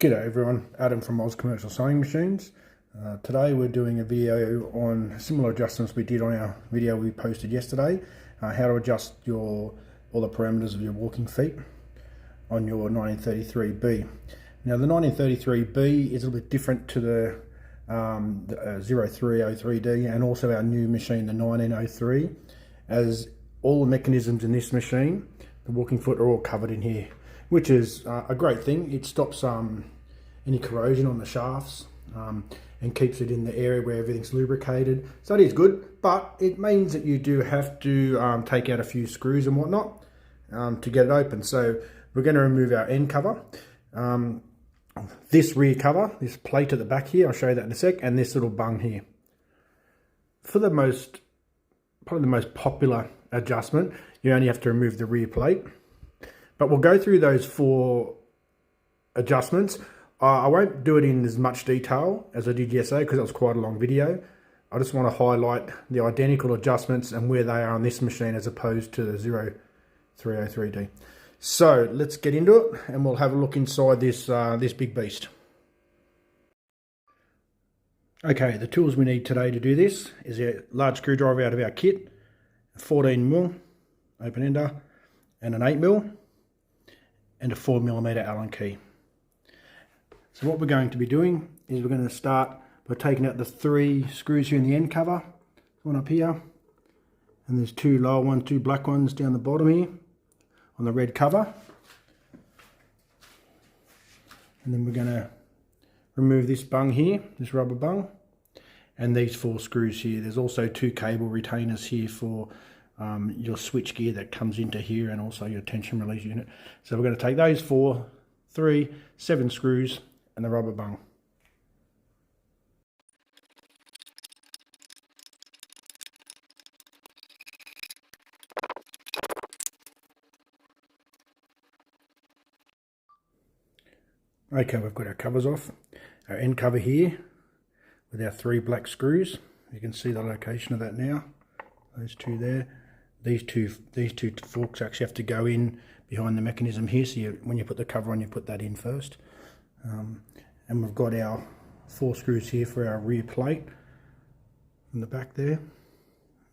G'day everyone, Adam from Oz Commercial Sewing Machines. Today we're doing a video on similar adjustments we did on our video we posted yesterday. How to adjust all the parameters of your walking feet on your 1933B. Now the 1933B is a little bit different to the 0303D and also our new machine, the 1903, as all the mechanisms in this machine, the walking foot, are all covered in here, which is a great thing. It stops any corrosion on the shafts and keeps it in the area where everything's lubricated. So it is good, but it means that you do have to take out a few screws and whatnot to get it open. So we're going to remove our end cover, this rear cover, this plate at the back here, I'll show you that in a sec, and this little bung here. For the probably the most popular adjustment, you only have to remove the rear plate. But we'll go through those 4 adjustments. I won't do it in as much detail as I did yesterday because it was quite a long video. I just want to highlight the identical adjustments and where they are on this machine as opposed to the 0303D. So let's get into it and we'll have a look inside this big beast. Okay, the tools we need today to do this is a large screwdriver out of our kit, a 14mm open ender, and an 8mm, and a 4mm Allen key. So what we're going to be doing is we're going to start by taking out the 3 screws here in the end cover. One up here, and there's 2 lower ones, 2 black ones down the bottom here on the red cover. And then we're going to remove this bung here, this rubber bung, and these 4 screws here. There's also 2 cable retainers here for your switch gear that comes into here, and also your tension release unit. So we're going to take those 4, 3, 7 screws and the rubber bung. Okay, we've got our covers off. Our end cover here with our 3 black screws. You can see the location of that now. Those 2 there. These two forks actually have to go in behind the mechanism here, so when you put the cover on, you put that in first. And we've got our 4 screws here for our rear plate in the back there.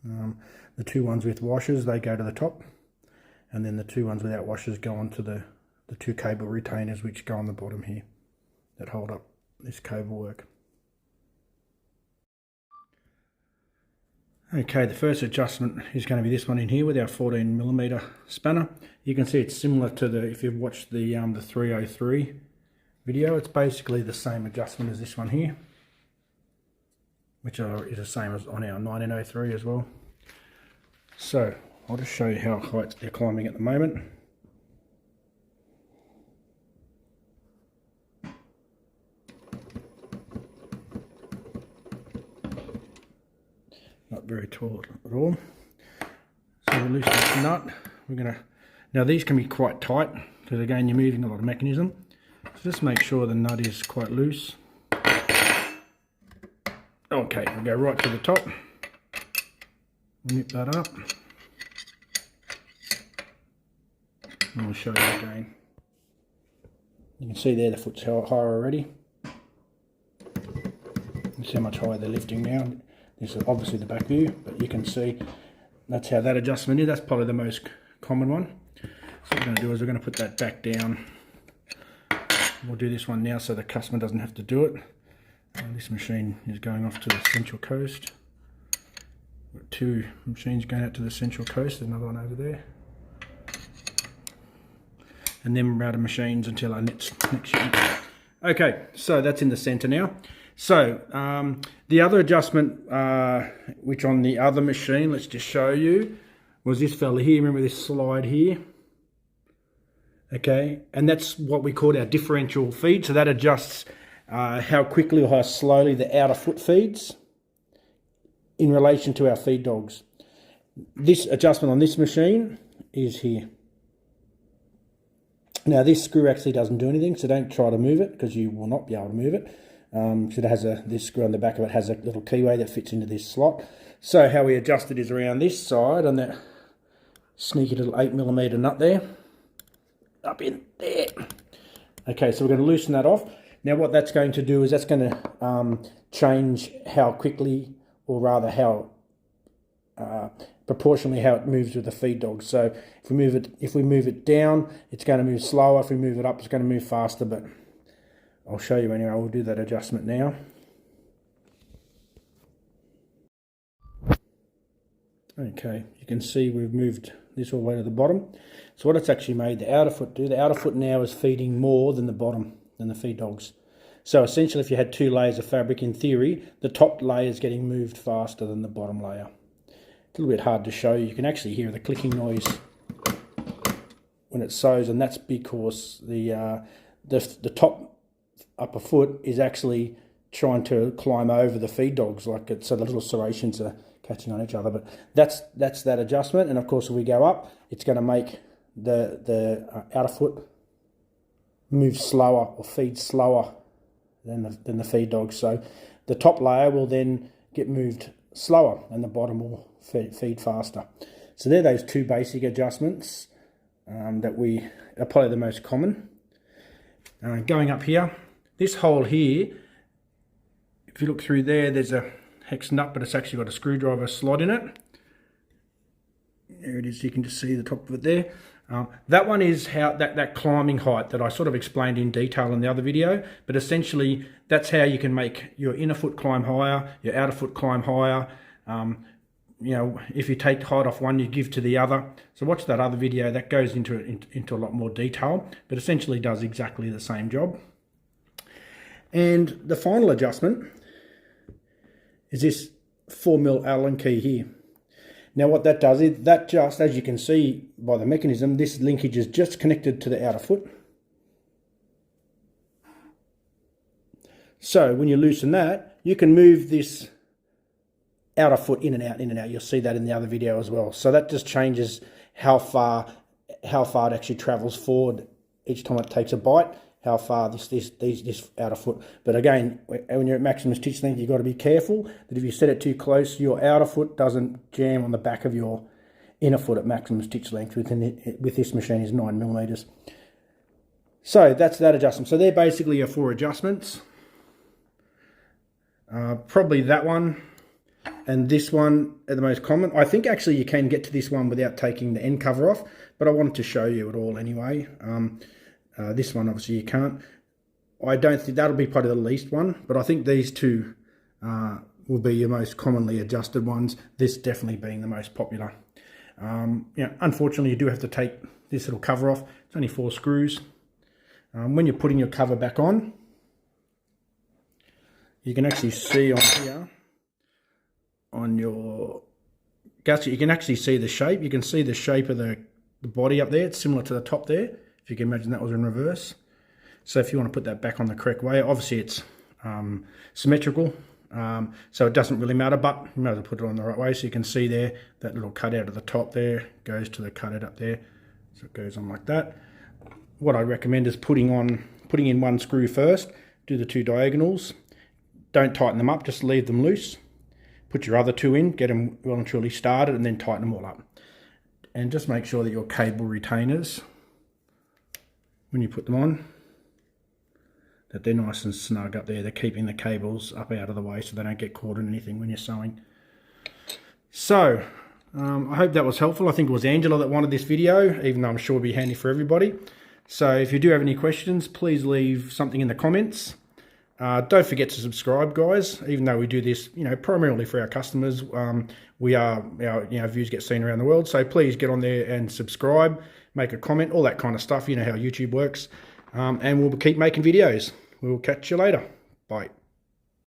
The 2 ones with washers, they go to the top, and then the 2 ones without washers go onto the 2 cable retainers which go on the bottom here that hold up this cable work. Okay, the first adjustment is going to be this one in here with our 14mm spanner. You can see it's similar to if you've watched the 303 video. It's basically the same adjustment as this one here, which is the same as on our 1903 as well. So I'll just show you how high they're climbing at the moment. Not very tall at all. So we'll loosen this nut. Now these can be quite tight because again you're moving a lot of mechanism. So just make sure the nut is quite loose. Okay, we'll go right to the top. Nip that up. And we'll show you again. You can see there the foot's higher already. See how much higher they're lifting now. This is obviously the back view, but you can see that's how that adjustment is. That's probably the most common one. So what we're going to do is we're going to put that back down. We'll do this one now so the customer doesn't have to do it. This machine is going off to the Central Coast. We've got 2 machines going out to the Central Coast. There's another one over there. And then we're out of machines until our next unit. Okay, so that's in the center now. So the other adjustment, which on the other machine, let's just show you, was this fella here. Remember this slide here? Okay, and that's what we call our differential feed. So that adjusts how quickly or how slowly the outer foot feeds in relation to our feed dogs. This adjustment on this machine is here. Now this screw actually doesn't do anything, so don't try to move it because you will not be able to move it. So it has this screw on the back of it has a little keyway that fits into this slot. So how we adjust it is around this side on that sneaky little 8mm nut there. Up in there. Okay, so we're going to loosen that off. Now what that's going to do is that's going to change how quickly, or rather how proportionally how it moves with the feed dogs. So if we move it down, it's going to move slower. If we move it up, it's going to move faster. But I'll show you anyway. We'll do that adjustment now. Okay, you can see we've moved this all the way to the bottom. So what it's actually made the outer foot do, the outer foot now is feeding more than the bottom, than the feed dogs. So essentially, if you had 2 layers of fabric, in theory, the top layer is getting moved faster than the bottom layer. It's a little bit hard to show you. You can actually hear the clicking noise when it sews, and that's because the top upper foot is actually trying to climb over the feed dogs, like so the little serrations are catching on each other. But that's that adjustment, and of course, if we go up, it's going to make the outer foot move slower or feed slower than the feed dogs. So the top layer will then get moved slower, and the bottom will feed faster. So they're those 2 basic adjustments that are probably the most common. Going up here, this hole here, if you look through there's a hex nut, but it's actually got a screwdriver slot in it. There it is, you can just see the top of it there. That one is how that climbing height that I sort of explained in detail in the other video, but essentially that's how you can make your inner foot climb higher, your outer foot climb higher. You know, if you take height off one, you give to the other. So watch that other video, that goes into a lot more detail, but essentially does exactly the same job. And the final adjustment is this 4mm Allen key here. Now what that does is, that just, as you can see by the mechanism, this linkage is just connected to the outer foot. So when you loosen that, you can move this outer foot in and out, in and out. You'll see that in the other video as well. So that just changes how far it actually travels forward each time it takes a bite, how far this outer foot. But again, when you're at maximum stitch length, you've got to be careful that if you set it too close, your outer foot doesn't jam on the back of your inner foot at maximum stitch length. With this machine is 9mm. So that's that adjustment. So they're basically your 4 adjustments. Probably that one and this one are the most common. I think actually you can get to this one without taking the end cover off, but I wanted to show you it all anyway. This one obviously you can't. I don't think that'll be probably the least one, but I think these 2 will be your most commonly adjusted ones, this definitely being the most popular. You know, unfortunately you do have to take this little cover off. It's only 4 screws. When you're putting your cover back on, you can actually see on here, on your gasket, you can actually see the shape. You can see the shape of the body up there. It's similar to the top there, if you can imagine that was in reverse. So if you want to put that back on the correct way, obviously it's symmetrical, so it doesn't really matter, but you might as well put it on the right way. So you can see there, that little cutout at the top there goes to the cutout up there. So it goes on like that. What I recommend is putting in 1 screw first, do the 2 diagonals. Don't tighten them up, just leave them loose. Put your other 2 in, get them well and truly started, and then tighten them all up. And just make sure that your cable retainers, when you put them on, that they're nice and snug up there. They're keeping the cables up out of the way so they don't get caught in anything when you're sewing. So, I hope that was helpful. I think it was Angela that wanted this video, even though I'm sure it'll be handy for everybody. So if you do have any questions, please leave something in the comments. Don't forget to subscribe, guys. Even though we do this, you know, primarily for our customers, our views get seen around the world. So please get on there and subscribe, make a comment, all that kind of stuff. You know how YouTube works. And we'll keep making videos. We'll catch you later. Bye.